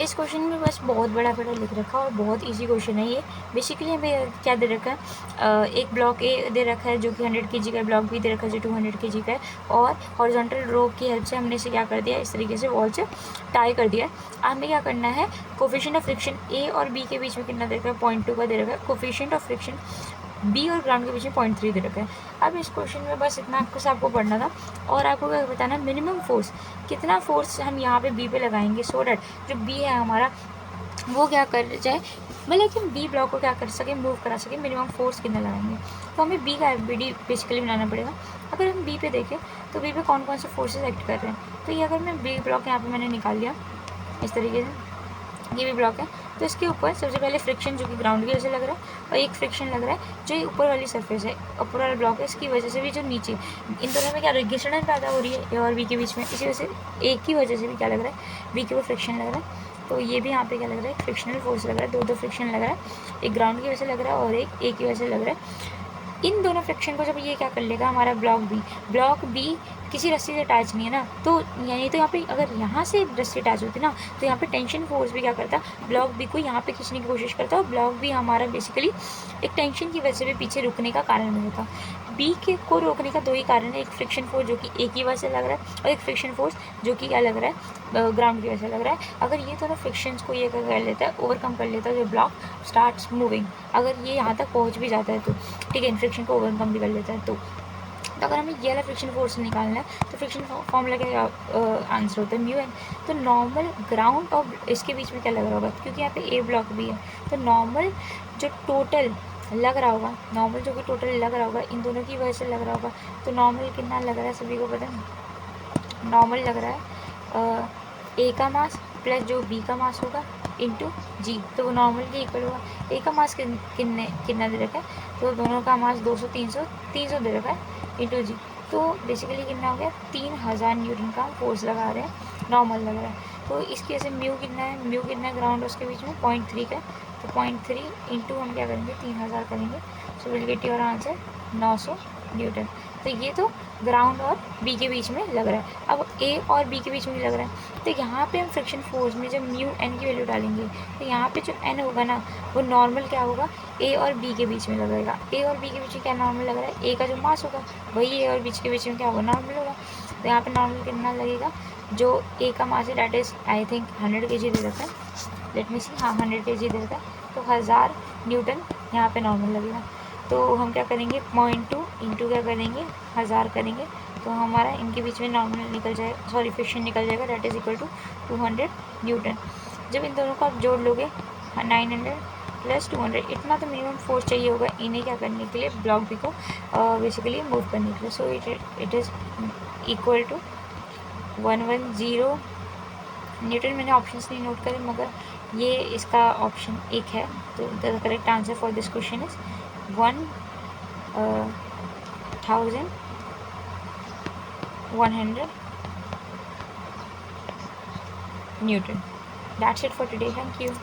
इस क्वेश्चन में बस बहुत बड़ा बड़ा लिख रखा है और बहुत इजी क्वेश्चन है ये। बेसिकली हमें क्या दे रखा है, एक ब्लॉक ए दे रखा है जो कि 100 kg का, ब्लॉक बी दे रखा है जो 200 kg का है, और हॉरिजॉन्टल रोप की हेल्प से हमने इसे क्या कर दिया, इस तरीके से वॉल से टाई कर दिया। हमें क्या करना है, कोफिशिएंट ऑफ फ्रिक्शन ए और बी के बीच में कितना दे रखा है, 0.2 का दे रखा है। कोफिशिएंट ऑफ फ्रिक्शन बी और ग्राउंड के बीच में 0.3 दे रखा है। अब इस क्वेश्चन में बस इतना आपको पढ़ना था, और आपको क्या बताना है, मिनिमम फोर्स कितना फोर्स हम यहाँ पे बी पे लगाएंगे, सो डैट जो बी है हमारा वो क्या कर जाए, मतलब कि हम बी ब्लॉक को क्या कर सके, मूव करा सके, मिनिमम फोर्स कितना लगाएंगे। तो हमें बी का एफबीडी बेसिकली बनाना पड़ेगा। अगर हम बी पे देखें तो बी पे कौन कौन से फोर्सेस एक्ट कर रहे हैं, तो ये अगर मैं बी ब्लॉक यहाँ पे मैंने निकाल लिया इस तरीके से, ये भी ब्लॉक है, तो इसके ऊपर सबसे पहले फ्रिक्शन जो कि ग्राउंड की वजह से लग रहा है, और एक फ्रिक्शन लग रहा है जो ऊपर वाली सरफेस है, ऊपर वाला ब्लॉक है, इसकी वजह से भी जो नीचे, इन दोनों में क्या घिसड़न पैदा हो रही है ए और बी के बीच में, इसी वजह से एक की वजह से भी क्या लग रहा है, बी के ऊपर फ्रिक्शन लग रहा है। तो ये भी यहाँ पे क्या लग रहा है, फ्रिक्शनल फोर्स लग रहा है, दो फ्रिक्शन लग रहा है, एक ग्राउंड की वजह से लग रहा है और एक की वजह से लग रहा है। इन दोनों फ्रिक्शन को जब ये क्या कर लेगा, हमारा ब्लॉक बी किसी रस्सी से अटैच नहीं है ना, तो यानी तो यहाँ पे अगर यहाँ से रस्सी अटैच होती ना, तो यहाँ पे टेंशन फोर्स भी क्या करता, ब्लॉक बी को यहाँ पे खींचने की कोशिश करता, और ब्लॉक बी हमारा बेसिकली एक टेंशन की वजह से भी पीछे रुकने का कारण बन जाता। बी के को रोकने का दो ही कारण है, एक फ्रिक्शन फोर्स जो कि एक ही वजह से लग रहा है, और एक फ्रिक्शन फोर्स जो कि क्या लग रहा है, ग्राउंड की वजह से लग रहा है। अगर ये दोनों फ्रिक्शंस को ये कर लेता है, ओवरकम कर लेता है, जो ब्लॉक स्टार्ट्स मूविंग, अगर ये यहाँ तक पहुँच भी जाता है तो ठीक है, फ्रिक्शन को ओवरकम भी कर लेता है। तो अगर हमें ये वाला फ्रिक्शन फोर्स निकालना है, तो फ्रिक्शन फॉर्मूला क्या आंसर होता है, म्यू एन। तो नॉर्मल ग्राउंड और इसके बीच में क्या लग रहा होगा, क्योंकि यहाँ पे ए ब्लॉक भी है, तो नॉर्मल जो टोटल लग रहा होगा, नॉर्मल जो कि टोटल लग रहा होगा इन दोनों की वजह से लग रहा होगा, तो नॉर्मल कितना लग रहा है सभी को पता है, नॉर्मल लग रहा है ए का मास प्लस जो बी का मास होगा इंटू जी, तो वो नॉर्मल के इक्वल होगा। ए का मास कितना दे रखा है, तो दोनों का मास 200 300 दे रखा है इंटू जी, तो बेसिकली कितना हो गया, 3000 न्यूटन का फोर्स लगा रहे हैं, नॉर्मल लग रहा है। तो इसकी वजह से म्यू कितना है, ग्राउंड उसके बीच में 0.3 का है, तो 0.3 इंटू हम क्या करेंगे, 3000 करेंगे, so will get your answer 900 Newton. तो ये तो ग्राउंड और बी के बीच में लग रहा है। अब ए और बी के बीच में लग रहा है, तो यहाँ पे हम फ्रिक्शन फोर्स में जब म्यू एन की वैल्यू डालेंगे, तो यहाँ पे जो एन होगा ना, वो नॉर्मल क्या होगा, ए और बी के बीच में लगेगा। ए और बी के बीच में क्या नॉर्मल लग रहा है, ए का जो मास होगा वही ए और बी के बीच में क्या होगा, नॉर्मल होगा। तो यहाँ पे नॉर्मल कितना लगेगा, जो ए का मास है that is I think 100 kg दे रखा है, लेट मी सी, हाँ 100 kg दे रखा है, तो 1000 न्यूटन यहाँ पे नॉर्मल लगेगा। तो हम क्या करेंगे, 0.2 इंटू क्या करेंगे, 1000 करेंगे, तो हमारा इनके बीच में नॉर्मल निकल जाएगा, सॉरी फ्रिक्शन निकल जाएगा, that is equal to 200 newton. जब इन दोनों को आप जोड़ लोगे 900 प्लस 200, इतना तो मिनिमम फोर्स चाहिए होगा इन्हें क्या करने के लिए, ब्लॉक बी को बेसिकली मूव करने के लिए। So it is equal to 110 newton. मैंने ऑप्शंस नहीं नोट करे, मगर ये इसका ऑप्शन एक है, तो the correct answer for this question is 1100 Newton. That's it for today. Thank you.